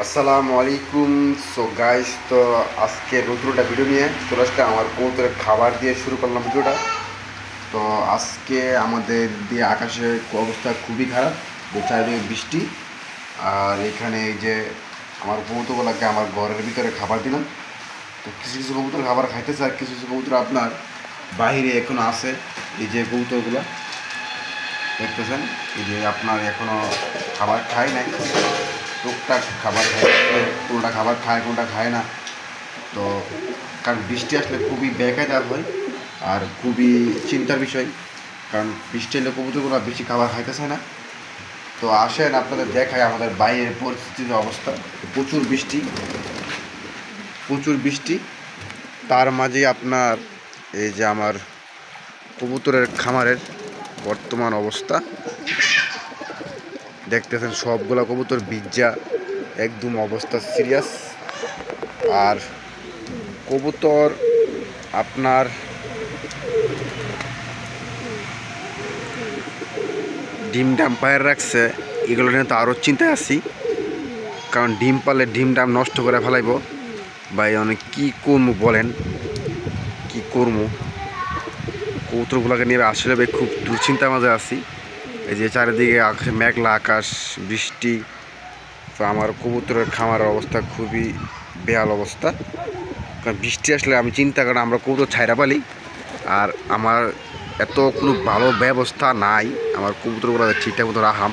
আসসালামু আলাইকুম। So guys, তো আজকে নতুন একটা ভিডিও নিয়ে চলে আসলে আমার কবুতরের খাবার দিয়ে শুরু করলাম ভিডিওটা। তো আজকে আমাদের দিয়ে আকাশের অবস্থা খুবই খারাপ, যে চারিদিকে বৃষ্টি। আর এখানে এই যে আমার কবুতরগুলোকে আমার ঘরের ভিতরে খাবার দিলাম। তো কিছু কিছু কবুতর খাবার খাইতেছে, আর কিছু কিছু কবুতর আপনার বাইরে এখনো আছে। এই যে কবুতরগুলো দেখতেছেন, এই যে আপনার এখনো খাবার খায় নাই। টুকটাক খাবার খায়, কোনটা খাবার খায় কোনটা খায় না। তো কারণ বৃষ্টি আসলে খুবই বেকায়দার হয়, আর খুবই চিন্তার বিষয়, কারণ বৃষ্টি এলে কবুতরগুলো বেশি খাবার খাইতেছে না। তো আসেন আপনাদের দেখায় আমাদের বাইরের পরিস্থিতির অবস্থা। প্রচুর বৃষ্টি, প্রচুর বৃষ্টি। তার মাঝে আপনার এই যে আমার কবুতরের খামারের বর্তমান অবস্থা দেখতেছেন, সবগুলা কবুতর ভিজা, একদম অবস্থা সিরিয়াস। আর কবুতর আপনার ডিম ডাম পায়ের রাখছে, এগুলো নিয়ে তো আরও চিন্তায় আছি, কারণ ডিম পালে ডিম ডাম নষ্ট করে ফেলাইব। ভাই অনেক কী করবো বলেন, কি করবো কবুতরগুলোকে নিয়ে আসলে ভাই খুব দুশ্চিন্তার মাঝে আছি। এই যে চারিদিকে আকাশে মেঘলা আকাশ, বৃষ্টি। তো আমার কবুতরের খামারের অবস্থা খুবই বেহাল অবস্থা, কারণ বৃষ্টি আসলে আমি চিন্তা করি আমরা কবুতর ছাইরা পালি, আর আমার এত কোনো ভালো ব্যবস্থা নাই আমার কবুতরগুলো ঠিকঠাক মতো রাখাম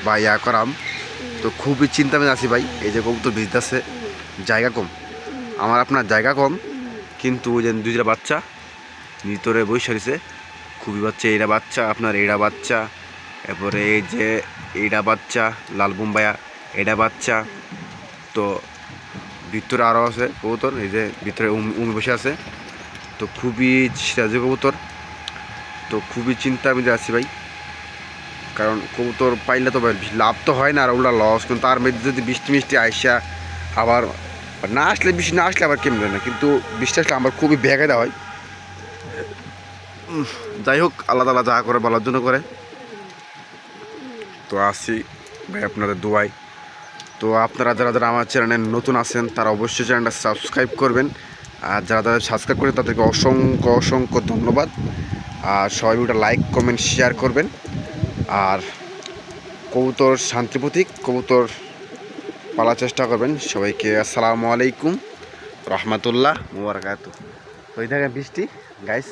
বা ইয়া করাম। তো খুবই চিন্তা আমি আছি ভাই। এই যে কবুতর ভিজতেছে, জায়গা কম আমার, আপনার জায়গা কম, কিন্তু ওই যে দুইটা বাচ্চা ভিতরে বসে রয়েছে, খুবই বাচ্চা। এইটা বাচ্চা, আপনার এইটা বাচ্চা, এরপরে এই যে এইটা বাচ্চা লাল বোম্বাইয়া, এটা বাচ্চা। তো ভিতরে আরও আছে কবুতর, এই যে ভিতরে উমি বসে আছে। তো খুবই সিরাজি কবুতর। তো খুবই চিন্তা আমি আছি ভাই, কারণ কবুতর পাইলে তো লাভ তো হয় না, আর ওগুলো লস। কিন্তু তার মধ্যে যদি বৃষ্টি মিষ্টি আইসা আবার না আসলে, বৃষ্টি না আসলে আবার কেমন না, কিন্তু বৃষ্টি আসলে আমার খুবই বেকায়দা হয়। যাই হোক, আল্লাহ তাআলা যা করে বলার জন্য করে। তো আসি ভাই আপনাদের দোয়ায়। তো আপনারা যারা যারা আমার চ্যানেলে নতুন আছেন তারা অবশ্যই চ্যানেলটা সাবস্ক্রাইব করবেন, আর যারা যারা সাবস্ক্রাইব করেন তাদেরকে অসংখ্য অসংখ্য ধন্যবাদ। আর সবাই ওটা লাইক কমেন্ট শেয়ার করবেন। আর কবুতর শান্তি প্রতীক, কবুতর পালার চেষ্টা করবেন। সবাইকে আসসালামু আলাইকুম রহমতুল্লাহ মুবারাকাতু। তো এই দেখেন বৃষ্টি গাইস,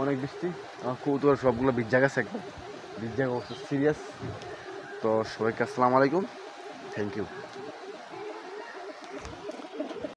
অনেক বৃষ্টি। আমার কবুতর সবগুলো ভিজা গেছে, একদম ভিজা অবস্থা সিরিয়াস। তো সবাইকে আসসালামু আলাইকুম, থ্যাংক ইউ।